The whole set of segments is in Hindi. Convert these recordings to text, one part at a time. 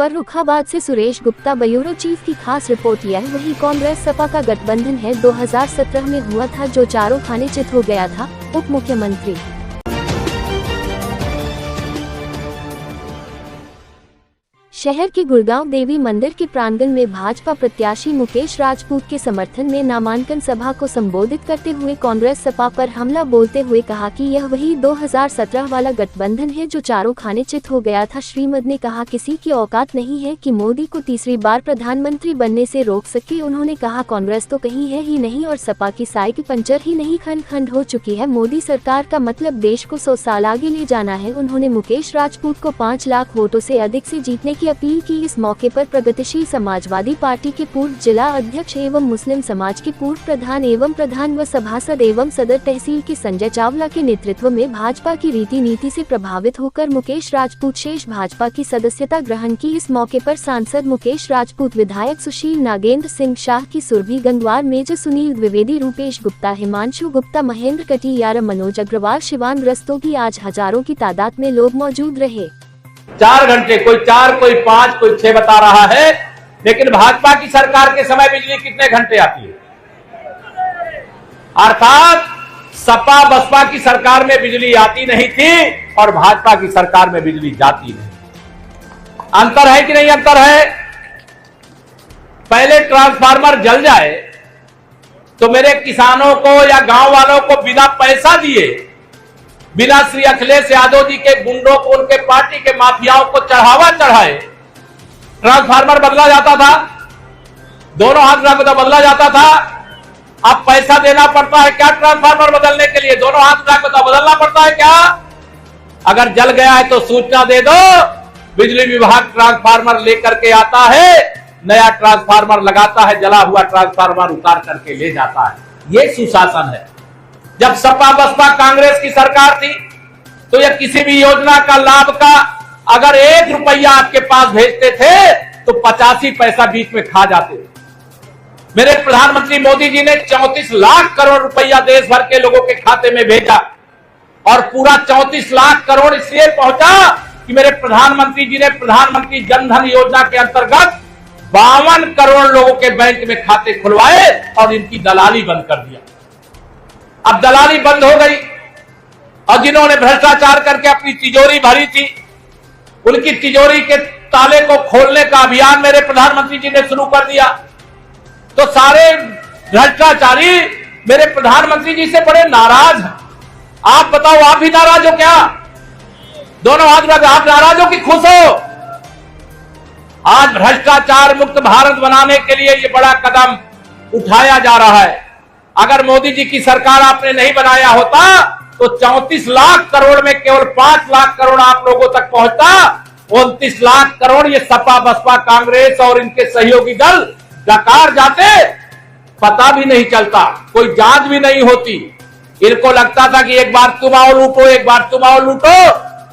फर्रुखाबाद से सुरेश गुप्ता, ब्यूरो चीफ की खास रिपोर्ट। यह वही कांग्रेस सपा का गठबंधन है 2017 में हुआ था, जो चारों खाने चित हो गया था। उप मुख्यमंत्री शहर के गुड़गांव देवी मंदिर के प्रांगण में भाजपा प्रत्याशी मुकेश राजपूत के समर्थन में नामांकन सभा को संबोधित करते हुए कांग्रेस सपा पर हमला बोलते हुए कहा कि यह वही 2017 वाला गठबंधन है जो चारों खाने चित हो गया था। श्री मोदी ने कहा किसी की औकात नहीं है कि मोदी को तीसरी बार प्रधानमंत्री बनने से रोक सके। उन्होंने कहा कांग्रेस तो कहीं है ही नहीं और सपा की साइकिल पंचर ही नहीं खंड खंड हो चुकी है। मोदी सरकार का मतलब देश को 100 साल आगे ले जाना है। उन्होंने मुकेश राजपूत को 5 लाख वोटों से अधिक से जीतने की अपील की। इस मौके पर प्रगतिशील समाजवादी पार्टी के पूर्व जिला अध्यक्ष एवं मुस्लिम समाज के पूर्व प्रधान व सभासद एवं सदर तहसील के संजय चावला के नेतृत्व में भाजपा की रीति नीति से प्रभावित होकर मुकेश राजपूत शेष भाजपा की सदस्यता ग्रहण की। इस मौके पर सांसद मुकेश राजपूत, विधायक सुशील नागेंद्र सिंह शाह की सुरभि गंगवार, मेजर सुनील द्विवेदी, रूपेश गुप्ता, हिमांशु गुप्ता, महेंद्र कटियार, मनोज अग्रवाल, शिवांग रस्तोगी, आज हजारों की तादाद में लोग मौजूद रहे। 4 घंटे, कोई 4, कोई 5, कोई 6 बता रहा है, लेकिन भाजपा की सरकार के समय बिजली कितने घंटे आती है? अर्थात सपा बसपा की सरकार में बिजली आती नहीं थी और भाजपा की सरकार में बिजली जाती नहीं। अंतर है कि नहीं अंतर है? पहले ट्रांसफार्मर जल जाए तो मेरे किसानों को या गांव वालों को बिना पैसा दिए, बिना श्री अखिलेश यादव जी के गुंडों को, उनके पार्टी के माफियाओं को चढ़ावा चढ़ाए ट्रांसफार्मर बदला जाता था, दोनों हाथ रख बदला जाता था। अब पैसा देना पड़ता है क्या ट्रांसफार्मर बदलने के लिए? दोनों हाथ रख बदलना पड़ता है क्या? अगर जल गया है तो सूचना दे दो, बिजली विभाग ट्रांसफार्मर लेकर के आता है, नया ट्रांसफार्मर लगाता है, जला हुआ ट्रांसफार्मर उतार करके ले जाता है। ये सुशासन है। जब सपा बसपा कांग्रेस की सरकार थी तो यह किसी भी योजना का लाभ का अगर 1 रुपया आपके पास भेजते थे तो 85 पैसा बीच में खा जाते थे। मेरे प्रधानमंत्री मोदी जी ने 34 लाख करोड़ रुपया देश भर के लोगों के खाते में भेजा और पूरा 34 लाख करोड़ इसलिए पहुंचा कि मेरे प्रधानमंत्री जी ने प्रधानमंत्री जन धन योजना के अंतर्गत 52 करोड़ लोगों के बैंक में खाते खुलवाए और इनकी दलाली बंद कर दिया। अब दलाली बंद हो गई और जिन्होंने भ्रष्टाचार करके अपनी तिजोरी भरी थी, उनकी तिजोरी के ताले को खोलने का अभियान मेरे प्रधानमंत्री जी ने शुरू कर दिया। तो सारे भ्रष्टाचारी मेरे प्रधानमंत्री जी से बड़े नाराज हैं। आप बताओ, आप भी नाराज हो क्या? दोनों हाथ रख, आप नाराज हो कि खुश हो? आज भ्रष्टाचार मुक्त भारत बनाने के लिए ये बड़ा कदम उठाया जा रहा है। अगर मोदी जी की सरकार आपने नहीं बनाया होता तो 34 लाख करोड़ में केवल 5 लाख करोड़ आप लोगों तक पहुंचता। 29 लाख करोड़ ये सपा बसपा कांग्रेस और इनके सहयोगी दल डकार जाते, पता भी नहीं चलता, कोई जांच भी नहीं होती। इनको लगता था कि एक बार तुम आओ लूटो, एक बार तुम आओ लूटो,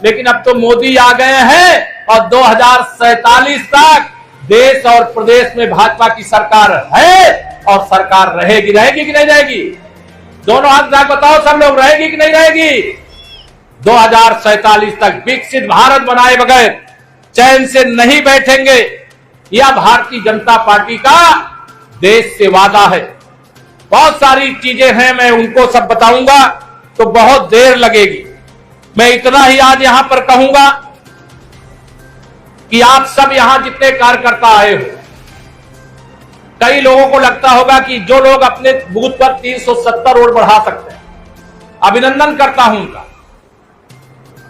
लेकिन अब तो मोदी आ गए हैं और 2047 तक देश और प्रदेश में भाजपा की सरकार है और सरकार रहेगी। रहेगी कि नहीं रहेगी? दोनों हाथ रख बताओ सब लोग, रहेगी कि नहीं रहेगी? 2047 तक विकसित भारत बनाए बगैर चैन से नहीं बैठेंगे, यह भारतीय जनता पार्टी का देश से वादा है। बहुत सारी चीजें हैं, मैं उनको सब बताऊंगा तो बहुत देर लगेगी। मैं इतना ही आज यहां पर कहूंगा कि आप सब यहां जितने कार्यकर्ता आए हो, कई लोगों को लगता होगा कि जो लोग अपने बूथ पर 370 वोट बढ़ा सकते हैं, अभिनंदन करता हूं उनका,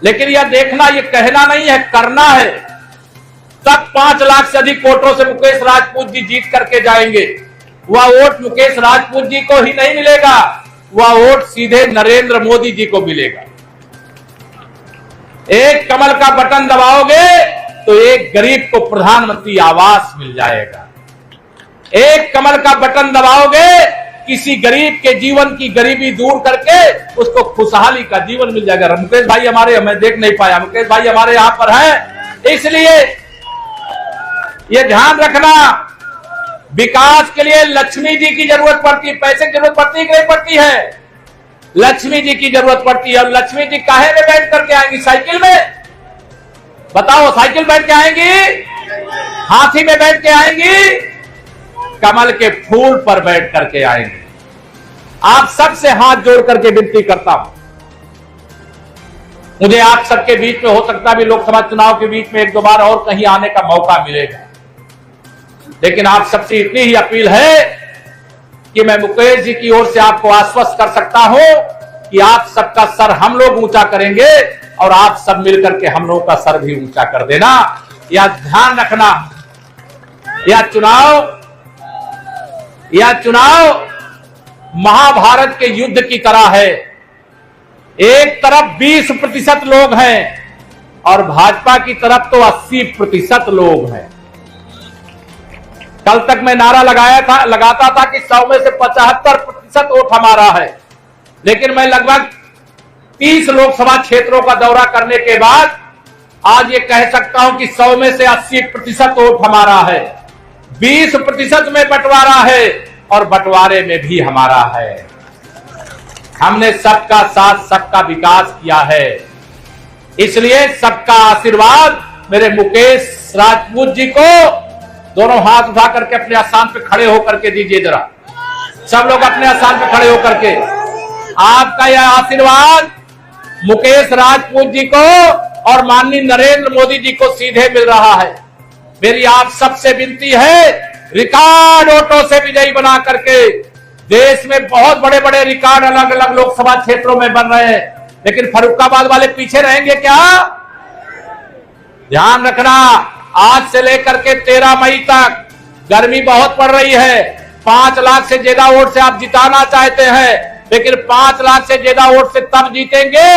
लेकिन यह देखना, यह कहना नहीं है, करना है। तब 5 लाख से अधिक वोटों से मुकेश राजपूत जी जीत करके जाएंगे। वह वोट मुकेश राजपूत जी को ही नहीं मिलेगा, वह वोट सीधे नरेंद्र मोदी जी को मिलेगा। एक कमल का बटन दबाओगे तो एक गरीब को प्रधानमंत्री आवास मिल जाएगा। एक कमल का बटन दबाओगे, किसी गरीब के जीवन की गरीबी दूर करके उसको खुशहाली का जीवन मिल जाएगा। मुकेश भाई हमारे, मैं देख नहीं पाया, मुकेश भाई हमारे यहां पर है, इसलिए ये ध्यान रखना, विकास के लिए लक्ष्मी जी की जरूरत पड़ती है, पैसे की जरूरत पड़ती है कि नहीं पड़ती है? लक्ष्मी जी की जरूरत पड़ती है। और लक्ष्मी जी काहे में बैठ करके आएंगी? साइकिल में? बताओ, साइकिल बैठ के आएंगी? हाथी में बैठ के आएंगी, कमल के फूल पर बैठ करके आएंगे। आप सबसे हाथ जोड़ करके विनती करता हूं, मुझे आप सबके बीच में हो सकता भी लोकसभा चुनाव के बीच में एक दो बार और कहीं आने का मौका मिलेगा, लेकिन आप सबसे इतनी ही अपील है कि मैं मुकेश जी की ओर से आपको आश्वस्त कर सकता हूं कि आप सबका सर हम लोग ऊंचा करेंगे और आप सब मिलकर के हम लोगों का सर भी ऊंचा कर देना। या ध्यान रखना, यह चुनाव महाभारत के युद्ध की तरह है। एक तरफ 20% लोग हैं और भाजपा की तरफ तो 80% लोग हैं। कल तक मैं नारा लगाता था कि 100 में से 75% वोट हमारा है, लेकिन मैं लगभग 30 लोकसभा क्षेत्रों का दौरा करने के बाद आज ये कह सकता हूं कि 100 में से 80% वोट हमारा है, 20% में बंटवारा है और बंटवारे में भी हमारा है। हमने सबका साथ सबका विकास किया है, इसलिए सबका आशीर्वाद मेरे मुकेश राजपूत जी को दोनों हाथ उठा करके अपने आसान पे खड़े होकर के दीजिए। जरा सब लोग अपने आसान पे खड़े होकर के, आपका यह आशीर्वाद मुकेश राजपूत जी को और माननीय नरेंद्र मोदी जी को सीधे मिल रहा है। मेरी आप सबसे विनती है, रिकॉर्ड वोटों से विजयी बना करके, देश में बहुत बड़े बड़े रिकॉर्ड अलग अलग लोकसभा क्षेत्रों में बन रहे हैं, लेकिन फर्रुखाबाद वाले पीछे रहेंगे क्या? ध्यान रखना, आज से लेकर के 13 मई तक गर्मी बहुत पड़ रही है। 5 लाख से ज्यादा वोट से आप जिताना चाहते हैं, लेकिन 5 लाख से ज्यादा वोट से तब जीतेंगे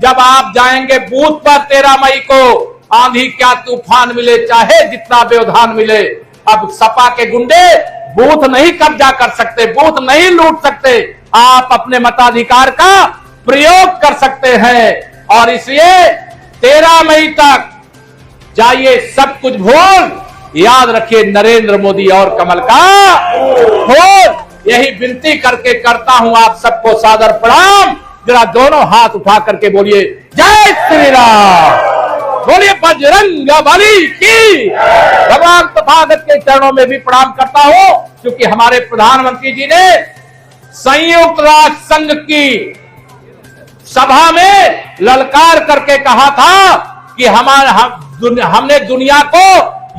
जब आप जाएंगे बूथ पर 13 मई को। आंधी क्या तूफान मिले, चाहे जितना व्यवधान मिले, अब सपा के गुंडे बूथ नहीं कब्जा कर सकते, बूथ नहीं लूट सकते। आप अपने मताधिकार का प्रयोग कर सकते हैं और इसलिए 13 मई तक जाइए, सब कुछ भूल, याद रखिए नरेंद्र मोदी और कमल का फूल। यही विनती करके करता हूं आप सबको सादर प्रणाम। जरा दोनों हाथ उठा करके बोलिए जय श्री राम, बोलिए बजरंगबली की। भगवान तथागत के चरणों में भी प्रणाम करता हूं, क्योंकि हमारे प्रधानमंत्री जी ने संयुक्त राष्ट्र संघ की सभा में ललकार करके कहा था कि हमने दुनिया को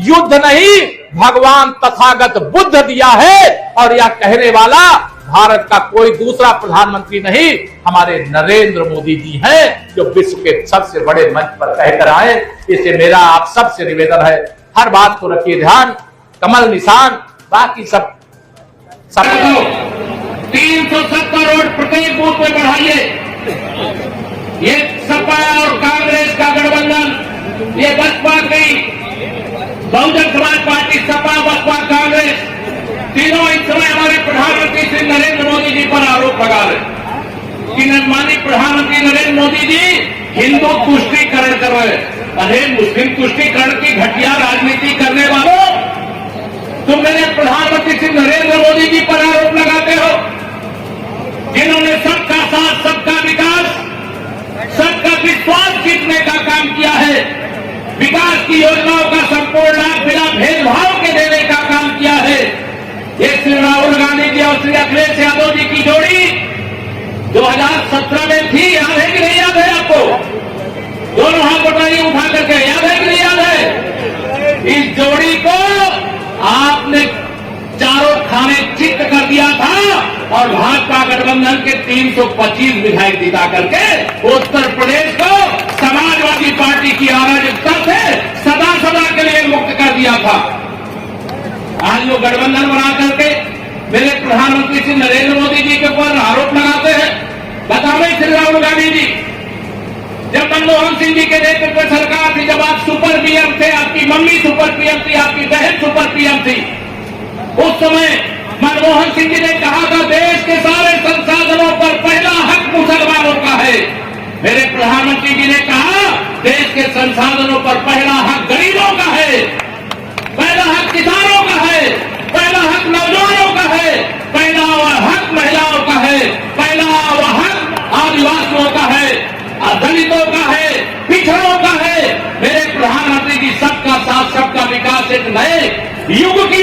युद्ध नहीं भगवान तथागत बुद्ध दिया है, और यह कहने वाला भारत का कोई दूसरा प्रधानमंत्री नहीं, हमारे नरेंद्र मोदी जी हैं, जो विश्व के सबसे बड़े मंच पर कहकर आए। इससे मेरा आप सबसे निवेदन है, हर बात को रखिए ध्यान, कमल निशान, बाकी सब 370 वोट प्रत्येक बूथ में बढ़ाइए। ये सपा और कांग्रेस का गठबंधन, ये बसपा की, बहुजन समाज पार्टी, सपा, बसपा, कांग्रेस, तीनों इस समय हमारे प्रधानमंत्री श्री नरेंद्र मोदी जी पर आरोप लगा रहे कि माननीय प्रधानमंत्री नरेंद्र मोदी जी हिंदू तुष्टीकरण कर रहे हैं। अरे मुस्लिम तुष्टीकरण की घटिया राजनीति करने वालों, तुम मेरे प्रधानमंत्री श्री नरेंद्र मोदी जी पर आरोप लगाते हो, जिन्होंने सबका साथ सबका विकास, सबका विश्वास जीतने का काम किया है, विकास की योजनाओं का संपूर्ण लाभ बिना भेदभाव के देने का काम किया है। ये श्री राहुल गांधी जी और श्री अखिलेश यादव जी की जोड़ी 2017 में थी, याद है कि नहीं याद है आपको? दोनों हाथ उठाइए उठा करके, याद है कि नहीं याद है? इस जोड़ी को आपने चारों खाने चित्त कर दिया था और भाजपा गठबंधन के 325 विधायक जिता करके उत्तर प्रदेश को समाजवादी पार्टी की अराजकता से सदा सदा के लिए मुक्त कर दिया था। आज लोग गठबंधन बना करके मेरे प्रधानमंत्री श्री नरेंद्र मोदी जी के ऊपर आरोप लगाते हैं। बता रहे श्री राहुल गांधी जी, जब मनमोहन सिंह जी के नेतृत्व में सरकार थी, जब आप सुपर पीएम थे, आपकी मम्मी सुपर पीएम थी, आपकी बहन सुपर पीएम थी, उस समय मनमोहन सिंह जी ने कहा था देश के सारे संसाधनों पर पहला हक मुसलमानों का है। मेरे प्रधानमंत्री जी ने कहा देश के संसाधनों पर पहला हक गरीबों का है, पहला हक किसानों का है, पहला हक नौजवानों का है, पहला हक महिलाओं का है, पहला हक आदिवासियों का है, दलितों का है, पिछड़ों का है। मेरे प्रधानमंत्री जी सबका साथ सबका विकास एक नए युग की